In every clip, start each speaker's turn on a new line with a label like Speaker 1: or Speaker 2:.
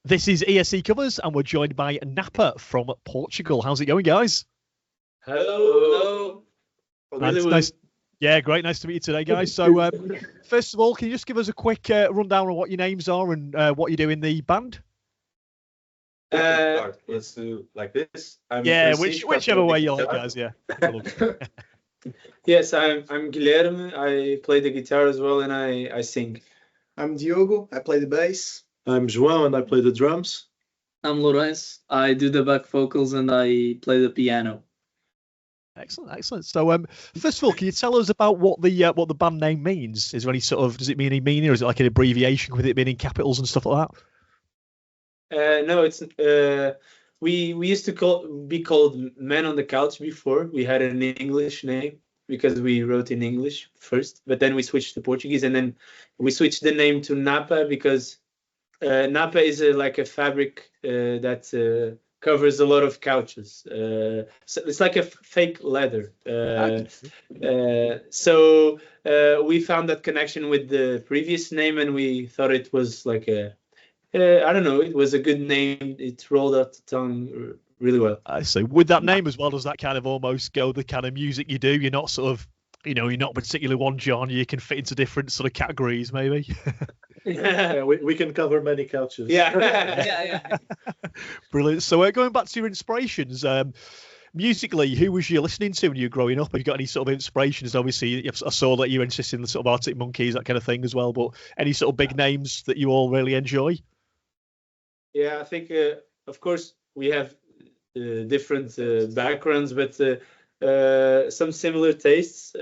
Speaker 1: This is ESC Covers, and we're joined by Nappa from Portugal. How's it going, guys?
Speaker 2: Hello.
Speaker 1: Nice. Yeah, great. Nice to meet you today, guys. So, first of all, can you just give us a quick rundown on what your names are and what you do in the band?
Speaker 2: Let's do like this.
Speaker 1: Whichever way you like, guys. Yeah.
Speaker 3: Yes, I'm Guilherme. I play the guitar as well, and I sing.
Speaker 4: I'm Diogo. I play the bass.
Speaker 5: I'm João, and I play the drums.
Speaker 6: I'm Lourenço. I do the back vocals and I play the piano.
Speaker 1: Excellent. So, first of all, can you tell us about what the band name means? Is there any does it mean any meaning, or is it like an abbreviation with it being in capitals and stuff like
Speaker 3: that? No, it's we used to be called Men on the Couch before. We had an English name because we wrote in English first, but then we switched to Portuguese, and then we switched the name to Nappa because Nappa is like a fabric that covers a lot of couches. So it's like a fake leather. So we found that connection with the previous name, and we thought it was like I don't know, it was a good name. It rolled out the tongue really well.
Speaker 1: I see. With that name as well, does that kind of almost go the kind of music you do? You're not sort of, you're not particularly one genre. You can fit into different sort of categories, maybe.
Speaker 5: Yeah, we can cover many couches.
Speaker 3: Yeah.
Speaker 1: Brilliant. So going back to your inspirations, musically, who was you listening to when you were growing up? Have you got any sort of inspirations? Obviously, I saw that you were interested in the sort of Arctic Monkeys, that kind of thing as well. But any sort of big names that you all really enjoy?
Speaker 3: Yeah, I think, of course, we have different backgrounds, but some similar tastes.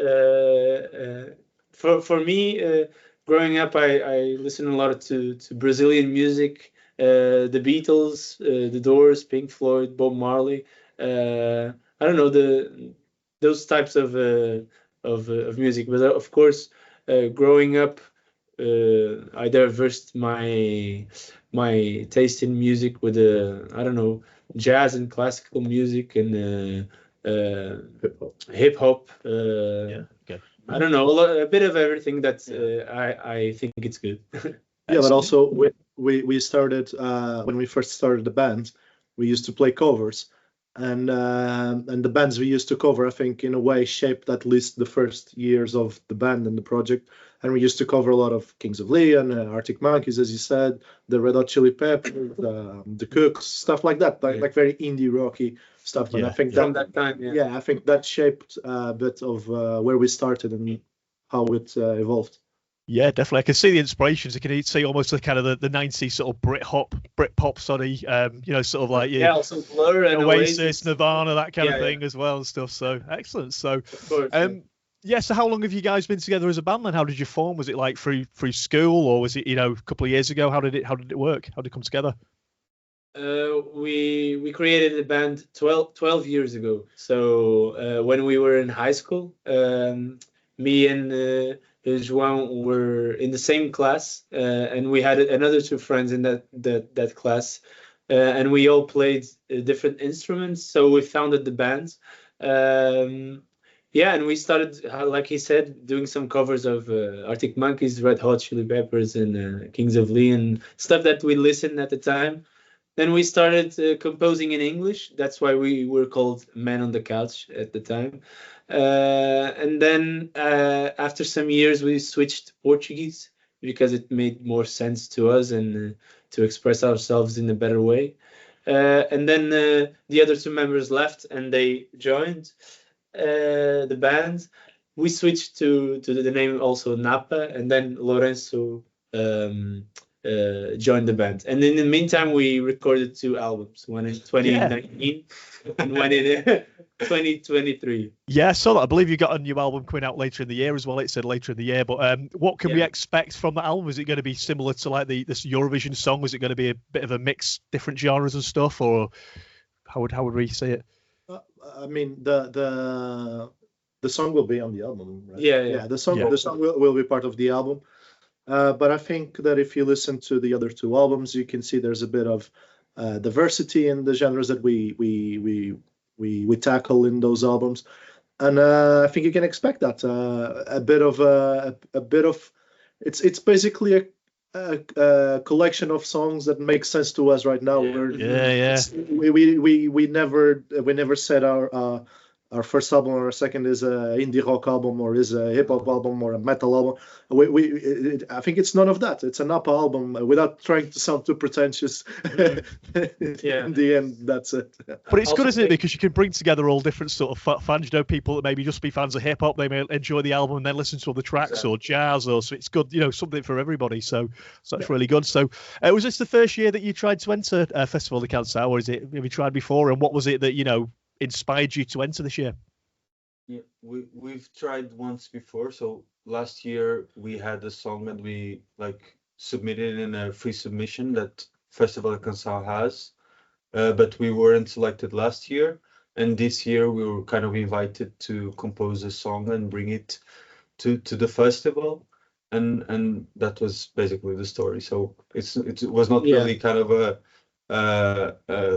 Speaker 3: For me, growing up, I listened a lot to Brazilian music, the Beatles, the Doors, Pink Floyd, Bob Marley. I don't know those types of music, but of course, growing up, I diversed my taste in music with I don't know, jazz and classical music and hip hop.
Speaker 1: Okay.
Speaker 3: I don't know, a bit of everything that I think it's good.
Speaker 5: Yeah, but also we started when we first started the band, we used to play covers, and the bands we used to cover, I think, in a way shaped at least the first years of the band and the project. And we used to cover a lot of Kings of Leon, Arctic Monkeys, as you said, the Red Hot Chili Peppers, the Cooks, stuff like that, like very indie rocky stuff. And I think
Speaker 3: from that time,
Speaker 5: I think that shaped a bit of where we started and how it evolved.
Speaker 1: Yeah, definitely. I can see the inspirations. I can see almost the kind of the 90s sort of Britpop sort of, sort of like
Speaker 3: also Blur and
Speaker 1: Oasis, Nirvana, that kind of thing as well and stuff. So excellent. So,
Speaker 3: of course,
Speaker 1: so how long have you guys been together as a band then? How did you form? Was it like through school, or was it, a couple of years ago? How did it work? How did it come together?
Speaker 3: We created the band 12 years ago. So when we were in high school, me and João were in the same class, and we had another two friends in that class, and we all played different instruments. So we founded the band. And we started, like he said, doing some covers of Arctic Monkeys, Red Hot Chili Peppers, and Kings of Leon, stuff that we listened at the time. Then we started composing in English. That's why we were called Men on the Couch at the time. And then after some years, we switched to Portuguese because it made more sense to us and to express ourselves in a better way. And then the other two members left and they joined the band. We switched to the name also Nappa, and then Lourenço joined the band. And in the meantime, we recorded 2 albums, one in 2019 and one in 2023.
Speaker 1: Yeah, so I believe you got a new album coming out later in the year as well. It said later in the year, but what can we expect from the album? Is it going to be similar to like this Eurovision song? Is it going to be a bit of a mix, different genres and stuff, or how would we see it?
Speaker 5: I mean, the song will be on the album, right?
Speaker 3: Yeah.
Speaker 5: The song will be part of the album. But I think that if you listen to the other 2 albums, you can see there's a bit of diversity in the genres that we tackle in those albums, and I think you can expect that a bit of it's basically a collection of songs that make sense to us right now.
Speaker 1: Yeah.
Speaker 5: We never said our first album or our second is a indie rock album or is a hip hop album or a metal album. I think it's none of that. It's a Nappa album without trying to sound too pretentious. In the end, that's it.
Speaker 1: But it's good, isn't it? Because you can bring together all different sort of fans. You know, people that maybe just be fans of hip hop, they may enjoy the album and then listen to other tracks or jazz, or so it's good. You know, something for everybody. So that's really good. So was this the first year that you tried to enter Festival de Canção, or have you tried before? And what was it that inspired you to enter this year?
Speaker 2: Yeah, we've tried once before. So last year we had a song that we submitted in a free submission that Festival de Canção has, but we weren't selected last year. And this year we were kind of invited to compose a song and bring it to the festival, and that was basically the story. So it was not really kind of a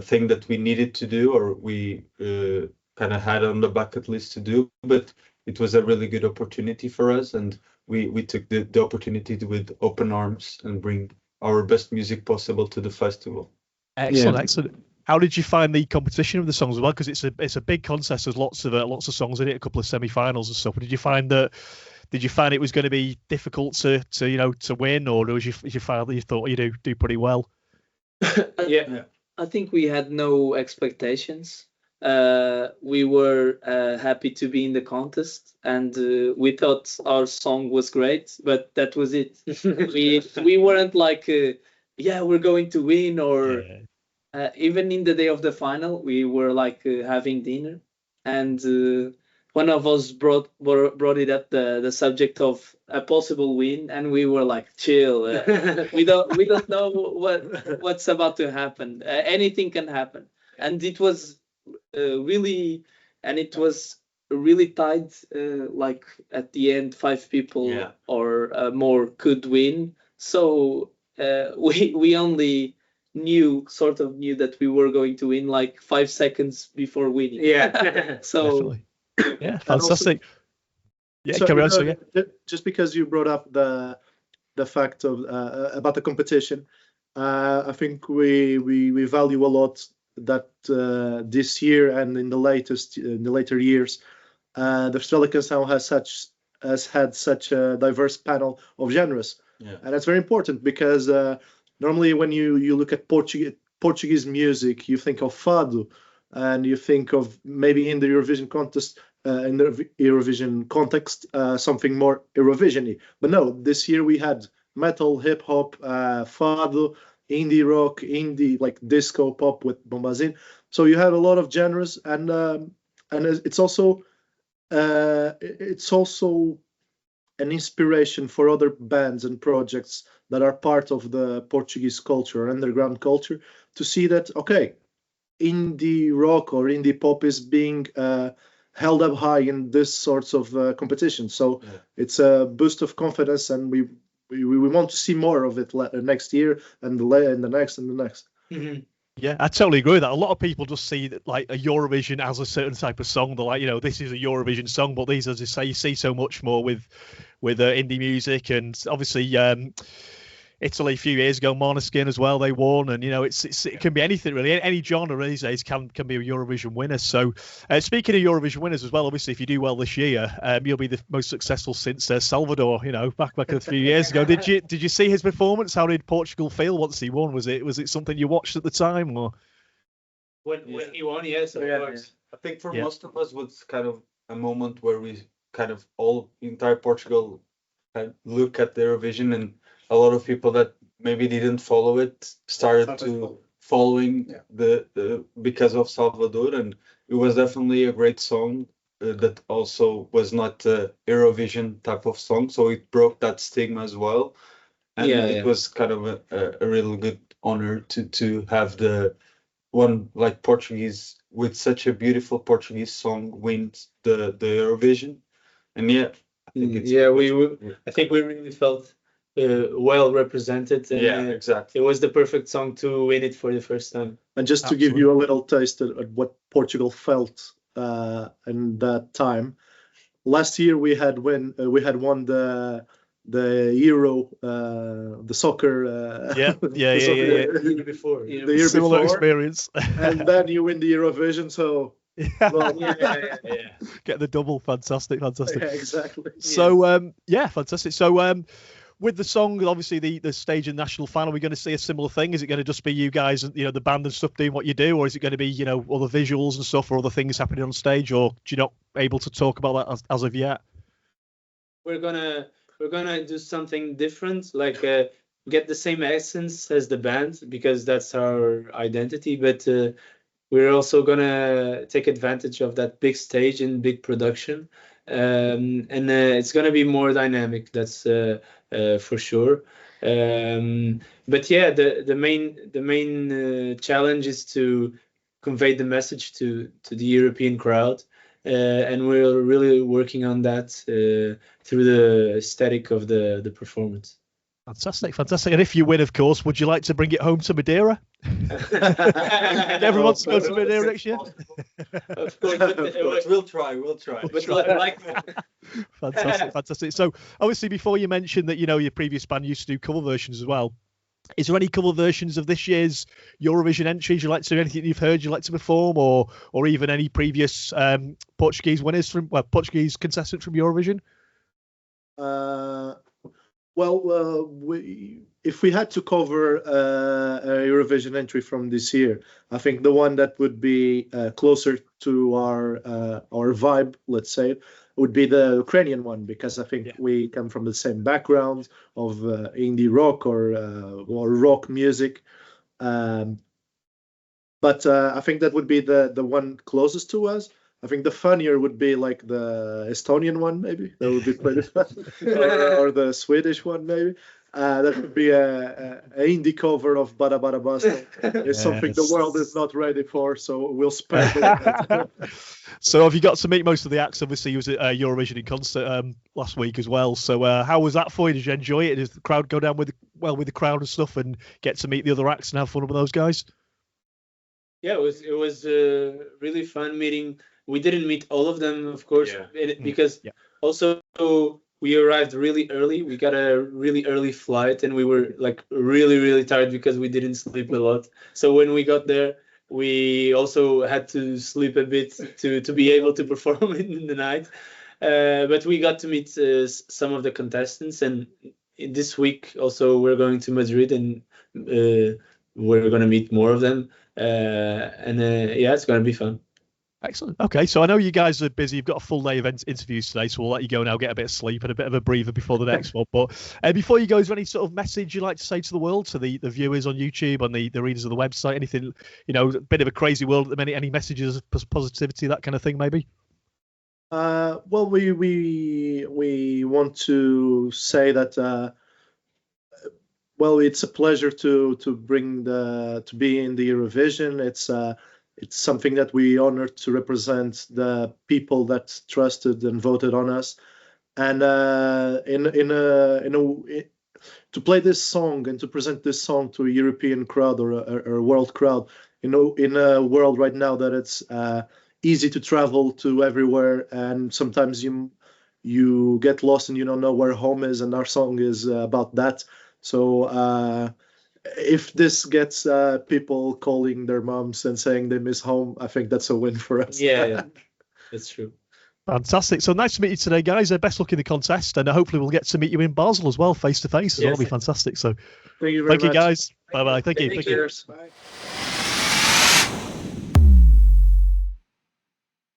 Speaker 2: thing that we needed to do or we kind of had on the bucket list to do, but it was a really good opportunity for us, and we took the opportunity with open arms and bring our best music possible to the festival.
Speaker 1: Excellent. How did you find the competition of the songs as well? Because it's a big contest. There's lots of songs in it, a couple of semi-finals and stuff. Did you find it was going to be difficult to win, or did you find that you thought you do pretty well?
Speaker 6: I think we had no expectations. We were happy to be in the contest, and we thought our song was great, but that was it. we weren't we're going to win, or even in the day of the final, we were having dinner, and one of us brought it up the subject of a possible win, and we were chill. We don't know what's about to happen. Anything can happen, and it was really tight. At the end, 5 people or more could win. So we only knew that we were going to win 5 seconds before winning. So
Speaker 1: definitely. Yeah, fantastic.
Speaker 5: Just because you brought up the fact of about the competition, I think we value a lot that this year and in the later years, the Festival de Canção has had such a diverse panel of genres, and that's very important because normally when you look at Portuguese music, you think of fado, and you think of maybe in the Eurovision contest, in the Eurovision context, something more Eurovision-y. But no, this year we had metal, hip hop, fado, indie rock, indie disco pop with Bombazine. So you had a lot of genres, and it's also an inspiration for other bands and projects that are part of the Portuguese culture, underground culture, to see that indie rock or indie pop is being held up high in this sorts of competition. So it's a boost of confidence, and we want to see more of it next year and the next and the next.
Speaker 6: Mm-hmm.
Speaker 1: Yeah, I totally agree with that. A lot of people just see that a Eurovision as a certain type of song. They're like, this is a Eurovision song, but these, as you say, you see so much more with indie music, and obviously Italy a few years ago, Måneskin as well, they won, and it can be anything really. Any genre these days can be a Eurovision winner. So speaking of Eurovision winners as well, obviously if you do well this year, you'll be the most successful since Salvador. Back a few years ago. Did you see his performance? How did Portugal feel once he won? Was it something you watched at the time, or
Speaker 3: when he won? Yes, of course.
Speaker 2: I think for most of us, was kind of a moment where we kind of entire Portugal look at the Eurovision, and a lot of people that maybe didn't follow it started to following the because of Salvador, and it was definitely a great song that also was not a Eurovision type of song, so it broke that stigma as well, and it was kind of a really good honor to have the one Portuguese with such a beautiful Portuguese song win the Eurovision, and I think it's
Speaker 3: I think we really felt well represented. And,
Speaker 2: exactly.
Speaker 3: It was the perfect song to win it for the first time.
Speaker 5: And just to give you a little taste at what Portugal felt in that time, last year we had won the the Euro, the soccer.
Speaker 1: Yeah.
Speaker 5: The year
Speaker 3: before.
Speaker 5: The year
Speaker 1: Similar
Speaker 5: before,
Speaker 1: experience.
Speaker 5: and then you win the Eurovision. So well,
Speaker 1: Get the double. Fantastic.
Speaker 5: yeah, exactly.
Speaker 1: So fantastic. So with the song, obviously the stage and national final, are we going to see a similar thing? Is it going to just be you guys, the band and stuff doing what you do, or is it going to be other visuals and stuff, or other things happening on stage, or do you not able to talk about that as of yet?
Speaker 3: We're gonna do something different, like get the same essence as the band, because that's our identity, but we're also gonna take advantage of that big stage and big production, and it's gonna be more dynamic. That's for sure. But yeah, the main challenge is to convey the message to the European crowd, and we're really working on that through the aesthetic of the performance.
Speaker 1: Fantastic. And if you win, of course, would you like to bring it home to Madeira? Everyone wants to go to Madeira next year.
Speaker 3: Of course,
Speaker 2: we'll try.
Speaker 1: Fantastic. So obviously, before you mentioned that your previous band used to do cover versions as well. Is there any cover versions of this year's Eurovision entries you like to, anything you've heard you like to perform, or even any previous Portuguese winners Portuguese contestants from Eurovision?
Speaker 5: If we had to cover a Eurovision entry from this year, I think the one that would be closer to our vibe, let's say, would be the Ukrainian one, because I think we come from the same background of indie rock or rock music. But I think that would be the one closest to us. I think the funnier would be like the Estonian one, maybe. That would be pretty fun. or the Swedish one, maybe. That would be a indie cover of Bada Bada Basta. It's something the world is not ready for, so we'll spare it.
Speaker 1: So have you got to meet most of the acts? Obviously, you was at Eurovision in concert last week as well. So how was that for you? Did you enjoy it? Did the crowd go down with the crowd and stuff, and get to meet the other acts and have fun with those guys?
Speaker 3: Yeah, it was really fun meeting. We didn't meet all of them, of course, because also we arrived really early. We got a really early flight, and we were like really, really tired because we didn't sleep a lot. So when we got there, we also had to sleep a bit to be able to perform in the night. But we got to meet some of the contestants, and this week also we're going to Madrid, and we're going to meet more of them. It's going to be fun.
Speaker 1: Excellent. Okay, so I know you guys are busy. You've got a full day of interviews today, so we'll let you go now, get a bit of sleep and a bit of a breather before the next one. But before you go, is there any sort of message you'd like to say to the world, to the viewers on YouTube, on the readers of the website? Anything, a bit of a crazy world at the minute. Any messages of positivity, that kind of thing, maybe?
Speaker 5: Well, we want to say that. It's a pleasure to be in the Eurovision. It's something that we honor to represent the people that trusted and voted on us, and to play this song and to present this song to a European crowd or a world crowd, in a world right now that it's easy to travel to everywhere, and sometimes you get lost and you don't know where home is, and our song is about that. So if this gets people calling their moms and saying they miss home, I think that's a win for us.
Speaker 3: Yeah, that's true.
Speaker 1: Fantastic. So nice to meet you today, guys. Best luck in the contest, and hopefully we'll get to meet you in Basel as well, face to face. That'll be fantastic. So
Speaker 5: thank you very much.
Speaker 1: Thank you, guys. Bye bye. Thank you.
Speaker 4: Bye.